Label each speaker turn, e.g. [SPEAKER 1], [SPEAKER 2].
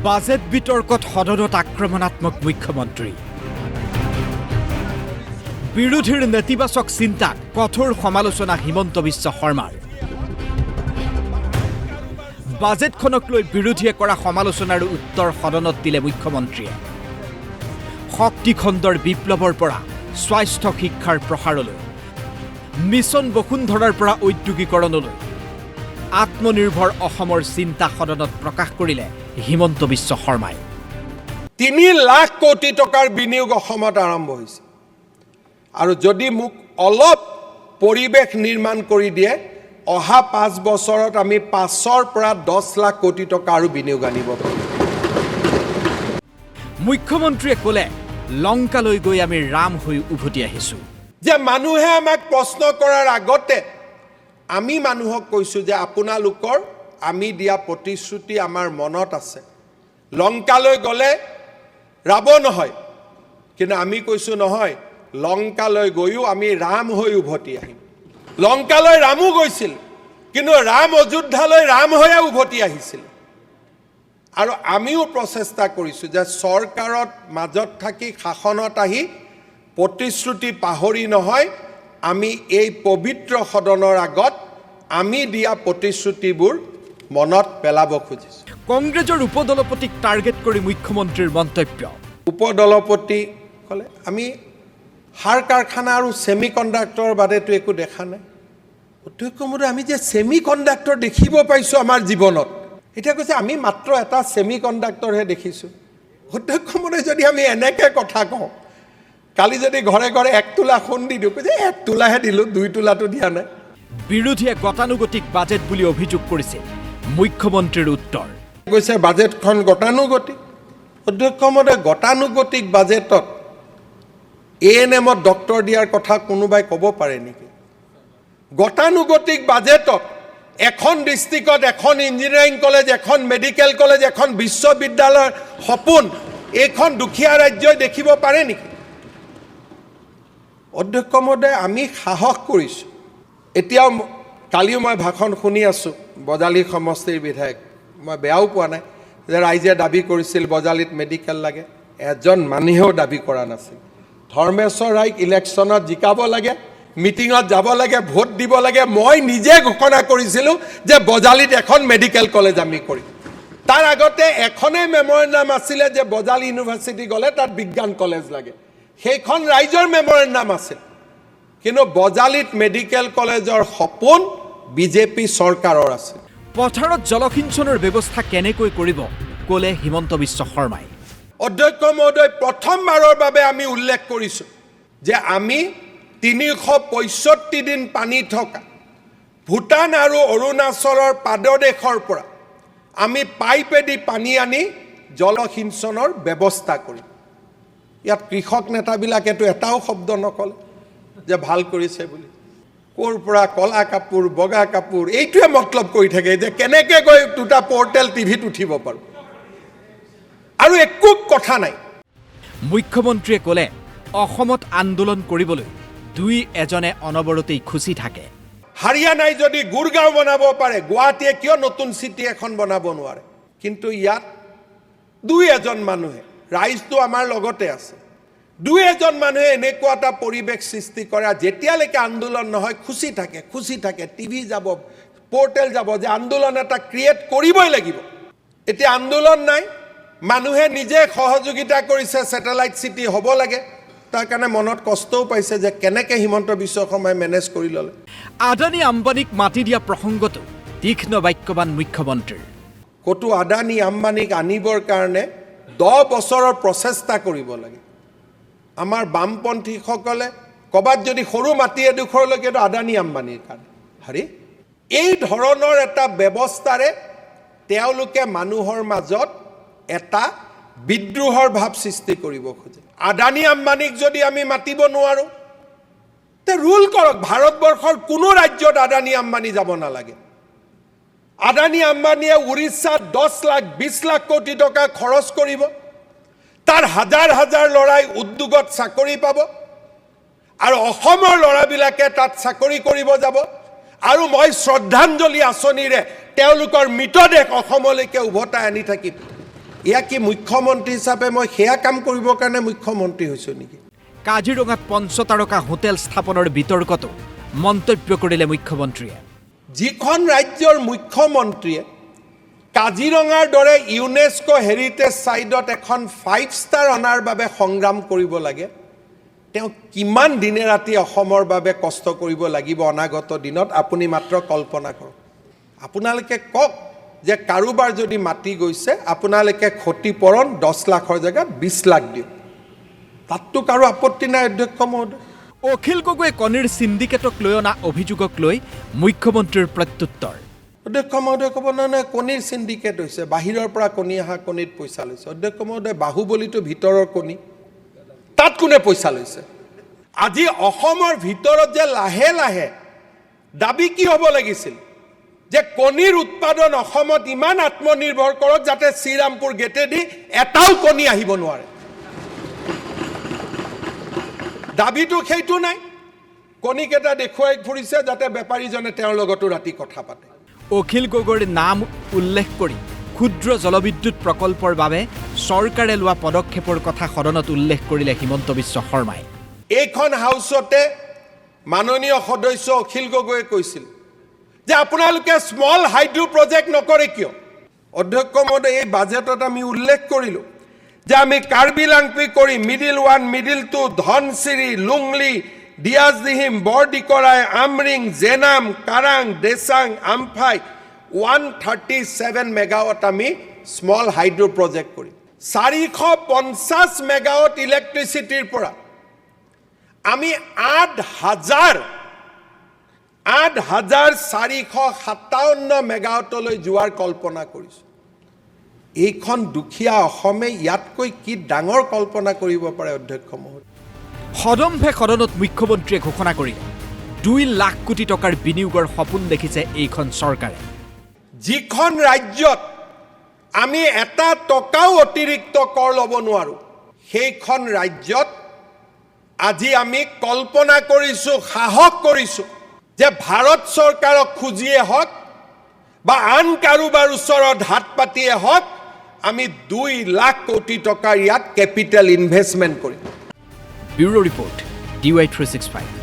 [SPEAKER 1] Budget বিতৰ্কত সদনত আক্ৰমণাত্মক মুখ্যমন্ত্ৰী বিৰোধীৰ নেতিবাচক চিন্তাক কঠোৰ সমালোচনা হিমন্ত বিশ্ব শৰ্মাৰ বাজেটখনক লৈ বিৰোধীয়ে কৰা সমালোচনাৰ উত্তৰ সদনত দিলে মুখ্যমন্ত্ৰীয়ে শক্তি খণ্ডৰ বিপ্লৱৰ পৰা স্বাস্থ্য শিক্ষাৰ প্ৰসাৰলৈ মিছন বসুন্ধৰাৰ পৰা ঔদ্যোগিকৰণলৈ আত্মনিৰ্ভৰ অসমৰ চিন্তা সদনত প্ৰকাশ কৰিলে হিমন্ত বিশ্ব শৰ্মাই
[SPEAKER 2] 3 লাখ কোটি টকাৰ বিনিয়োগ অসমত আৰম্ভ হৈছে আৰু যদি মোক অলপ পৰিৱেশ নিৰ্মাণ কৰি দিয়ে অহা 5 বছৰত আমি 5ৰ পৰা 10 লাখ কোটি টকা আৰু বিনিয়োগ আনিব পাৰিম
[SPEAKER 1] মুখ্যমন্ত্ৰীয়ে ক'লে লংকালৈ গৈ আমি ৰাম হৈ উভতি আহিছো
[SPEAKER 2] যে মানুহে আমাক প্ৰশ্ন কৰাৰ আগতে আমি মানুহক কৈছো যে আপোনালোকৰ আমি দিয়া প্ৰতিশ্ৰুতি আমাৰ মনত আছে লংকালৈ গলে ৰাৱণ হয় কিন্তু আমি কৈছো নহয় লংকালৈ গৈও আমি ৰাম হৈ উভতি আহিম লংকালৈ ৰামো গৈছিল কিন্তু ৰাম অযোধ্যালৈ ৰাম হৈ উভতি আহিছিল আৰু আমিও প্ৰচেষ্টা কৰিছো যে চৰকাৰত মাজত থাকি শাসনত আহি প্ৰতিশ্ৰুতি পাহৰি নহয় আমি এই পবিত্ৰ সদনৰ আগত আমি দিয়া প্ৰতিশ্ৰুতিবোৰ মনত পেলাব খুজিছো
[SPEAKER 1] কংগ্ৰেছৰ উপদলপতিক টাৰ্গেট কৰি মুখ্যমন্ত্ৰীৰ মন্তব্য
[SPEAKER 2] উপদলপতি কলে আমি হাড় কাৰখানা আৰু সেমিকণ্ডাক্টৰ বাদেতো একো দেখা নাই অধ্যক্ষ মহোদয় আমি যে সেমিকণ্ডাক্টৰ দেখিব পাইছো আমাৰ জীৱনত এটা কৈছে আমি মাত্ৰ এটা সেমিকণ্ডাক্টৰহে দেখিছো অধ্যক্ষ মহোদয় যদি আমি এনেকে কথা কওঁ কালি যদি ঘৰে ঘৰে 1 তোলা সোণ দি দিওঁ যে 1 তোলাহে দিলো 2 তোলাটো দিয়া নাই
[SPEAKER 1] বিৰোধীয়ে গতানুগতিক বাজেট বুলি অভিযোগ কৰিছে মুখ্যমন্ত্ৰীৰ উত্তৰ
[SPEAKER 2] কৈছে বাজেটখন গতানুগতিক অধ্যক্ষ মহোদয় গতানুগতিক বাজেটত এএনএমত ডক্টৰ দিয়াৰ কথা কোনোবাই ক'ব পাৰে নেকি গতানুগতিক বাজেটত এখন ডিস্ট্ৰিক্টত এখন ইঞ্জিনিয়াৰিং কলেজ এখন মেডিকেল কলেজ এখন বিশ্ববিদ্যালয়ৰ সপোন এইখন দুখীয়া ৰাজ্যই দেখিব পাৰে নেকি অধ্যক্ষ মহোদয় আমি সাহস কৰিছো এতিয়াও কালিও মই ভাষণ শুনি আছো বজালী সমষ্টিৰ বিধায়ক মই বেয়াও পোৱা নাই যে ৰাইজে দাবী কৰিছিল বজালীত মেডিকেল লাগে এজন মানুহেও দাবী কৰা নাছিল ধৰ্মেশ্বৰ ৰাইক ইলেকশ্যনত জিকাব লাগে মিটিঙত যাব লাগে ভোট দিব লাগে মই নিজে ঘোষণা কৰিছিলো যে বজালীত এখন মেডিকেল কলেজ আমি কৰিম তাৰ আগতে এখনে মেমৰেণ্ডাম আছিল যে বজালী ইউনিভাৰ্চিটি গলে তাত বিজ্ঞান কলেজ লাগে সেইখন ৰাইজৰ মেমৰেণ্ডাম আছিল কিন্তু বজালীত মেডিকেল কলেজৰ সপোন বিজেপি চৰকাৰৰ আছে
[SPEAKER 1] পথাৰত জলসিঞ্চনৰ ব্যৱস্থা কেনেকৈ কৰিব ক'লে হিমন্ত বিশ্ব শৰ্মাই
[SPEAKER 2] অধ্যক্ষ মহোদয় প্ৰথমবাৰৰ বাবে আমি উল্লেখ কৰিছো যে আমি 365 দিন পানী থকা ভূটান আৰু অৰুণাচলৰ পাদদেশৰ পৰা আমি পাইপেদি পানী আনি জলসিঞ্চনৰ ব্যৱস্থা কৰিম ইয়াত কৃষক নেতাবিলাকেতো এটাও শব্দ নকলে যে ভাল কৰিছে বুলি কোৰ পৰা কলা কাপোৰ বগা কাপোৰ এইটোৱে মতলব কৰি থাকে যে কেনেকৈ গৈ দুটা পৰ্টেল টিভিত উঠিব পাৰো আৰু একো কথা নাই
[SPEAKER 1] মুখ্যমন্ত্ৰীয়ে ক'লে অসমত আন্দোলন কৰিবলৈ এজনে অনবৰতেই খুচি থাকে
[SPEAKER 2] হাৰিয়ানাই যদি গুৰগাঁও বনাব পাৰে গুৱাহাটীয়ে কিয় নতুন চিটি এখন বনাব নোৱাৰে কিন্তু ইয়াত এজন মানুহে ৰাইজটো আমাৰ লগতে আছে এজন মানুহে এনেকুৱা এটা পৰিৱেশ সৃষ্টি কৰে যেতিয়ালৈকে আন্দোলন নহয় খুচি থাকে টিভি যাব পৰ্টেল যাব যে আন্দোলন এটা ক্ৰিয়েট কৰিবই লাগিব এতিয়া আন্দোলন নাই মানুহে নিজে সহযোগিতা কৰিছে স্যাটেলাইট সিটি হ'ব লাগে তাৰ কাৰণে মনত কষ্টও পাইছে যে কেনেকৈ হিমন্ত বিশ্ব শৰ্মাই মেনেজ কৰি ল'লে
[SPEAKER 1] আদানী আম্বানীক মাতি দিয়া প্ৰসংগটো তীক্ষ্ণ বাক্যবান মুখ্যমন্ত্ৰীৰ
[SPEAKER 2] কতো আদানী আম্বানীক আনিবৰ কাৰণে 10 বছৰৰ প্ৰচেষ্টা কৰিব লাগে আমাৰ বামপন্থীসকলে কবাত যদি সৰু মাটি এডোখৰলৈকে আদানী আম্বানীৰ কাৰণে হৰি এই ধৰণৰ এটা ব্যৱস্থাৰে তেওঁলোকে মানুহৰ মাজত এটা বিদ্ৰোহৰ ভাৱ সৃষ্টি কৰিব খোজে আদানী আম্বানীক যদি আমি মাতিব নোৱাৰো তে ৰুল কৰক ভাৰতবৰ্ষৰ কোনো ৰাজ্যত আদানী আম্বানী যাব নালাগে আদানী আম্বানীয়ে উৰিষ্যাত 10 লাখ 20 লাখ কোটি টকা খৰচ কৰিব তাৰ হাজাৰ হাজাৰ লৰাই উদ্যোগত চাকৰি পাব আৰু অসমৰ লৰাবিলাকে তাত চাকৰি কৰিব যাব আৰু মই শ্ৰদ্ধাঞ্জলি আঁচনিৰে তেওঁলোকৰ মৃতদেহ অসমলৈকে উভতাই আনি থাকিম এয়া কি মুখ্যমন্ত্ৰী হিচাপে মই সেয়া কাম কৰিবৰ কাৰণে মুখ্যমন্ত্ৰী হৈছোঁ নেকি?
[SPEAKER 1] কাজিৰঙাত পঞ্চতাৰকা হোটেল স্থাপনৰ বিতৰ্কতো মন্তব্য কৰিলে মুখ্যমন্ত্ৰীয়ে।
[SPEAKER 2] যিখন ৰাজ্যৰ মুখ্যমন্ত্ৰীয়ে কাজিৰঙাৰ দৰে ইউনেস্কো হেৰিটেজ ছাইটত এখন 5 ষ্টাৰ অনাৰ বাবে সংগ্ৰাম কৰিব লাগে, তেওঁ কিমান দিনে ৰাতি অসমৰ বাবে কষ্ট কৰিব লাগিব অনাগত দিনত আপুনি মাত্ৰ কল্পনা কৰক। আপোনালোকে কওক যে কাৰোবাৰ যদি মাটি গৈছে আপোনালোকে ক্ষতিপূৰণ 10 লাখৰ জেগাত 20 লাখ দিয়ক, তাততো কাৰো আপত্তি নাই অধ্যক্ষ মহোদয়।
[SPEAKER 1] অখিল গগৈয়ে কণীৰ চিণ্ডিকেটক লৈ অনা অভিযোগক লৈ মুখ্যমন্ত্ৰীৰ প্ৰত্যুত্তৰ।
[SPEAKER 2] অধ্যক্ষ মহোদয় ক'ব নহয় কণীৰ চিণ্ডিকেট হৈছে, বাহিৰৰ পৰা কণী অহা কণীত পইচা লৈছে। অধ্যক্ষ মহোদয় বাহুবলীটো ভিতৰৰ কণী, তাত কোনে পইচা লৈছে? আজি অসমৰ ভিতৰত যে লাহে লাহে দাবী কি হ'ব লাগিছিল যে কণীৰ উৎপাদন অসমত ইমান আত্মনিৰ্ভৰ কৰক যাতে শ্ৰীৰামপুৰ গেটেদি এটাও কণী আহিব নোৱাৰে। দাবীটো সেইটো নাই, কণীকেইটা দেখুৱাই ফুৰিছে যাতে বেপাৰীজনে তেওঁৰ লগতো ৰাতি কথা পাতে।
[SPEAKER 1] অখিল গগৈৰ নাম উল্লেখ কৰি ক্ষুদ্ৰ জলবিদ্যুৎ প্ৰকল্পৰ বাবে চৰকাৰে লোৱা পদক্ষেপৰ কথা সদনত উল্লেখ কৰিলে হিমন্ত বিশ্ব শৰ্মাই।
[SPEAKER 2] এইখন হাউচতে মাননীয় সদস্য অখিল গগৈয়ে কৈছিল যে আপোনালোকে স্মল হাইড্ৰ প্ৰজেক্ট নকৰে কিয়? অধ্যক্ষ মহোদয়, এই বাজেটত আমি উল্লেখ কৰিলোঁ যে আমি কাৰ্বি লাংপি কৰি মিডিল 1, মিডিল 2, ধনচিৰি, লুংলি, ডিয়াজদিহিম, বৰডিকৰাই, আমৰিং, জেনাম, কাৰাং, দেচাং, আমফাই 137 মেগাৱাট আমি স্মল হাইড্ৰ প্ৰজেক্ট কৰিম। 450 মেগাৱাট ইলেক্ট্ৰিচিটিৰ পৰা আমি 8,457 মেগাৱাটলৈ যোৱাৰ কল্পনা কৰিছোঁ। এইখন দুখীয়া অসমে ইয়াতকৈ কি ডাঙৰ কল্পনা কৰিব পাৰে অধ্যক্ষ মহোদয়?
[SPEAKER 1] সদম্ভে সদনত মুখ্যমন্ত্ৰীয়ে ঘোষণা কৰিলে 2 লাখ কোটি টকাৰ বিনিয়োগৰ সপোন দেখিছে এইখন চৰকাৰে।
[SPEAKER 2] যিখন ৰাজ্যত আমি এটা টকাও অতিৰিক্ত কৰ ল'ব নোৱাৰোঁ, সেইখন ৰাজ্যত আজি আমি কল্পনা কৰিছোঁ, সাহস কৰিছোঁ যে ভাৰত চৰকাৰক খুজিয়ে হওক বা আন কাৰোবাৰ ওচৰত হাত পাতিয়ে হওক, আমি 2 লাখ কোটি টকাৰ ইয়াত কেপিটেল ইনভেষ্টমেণ্ট কৰিম।
[SPEAKER 1] Bureau report, DY365।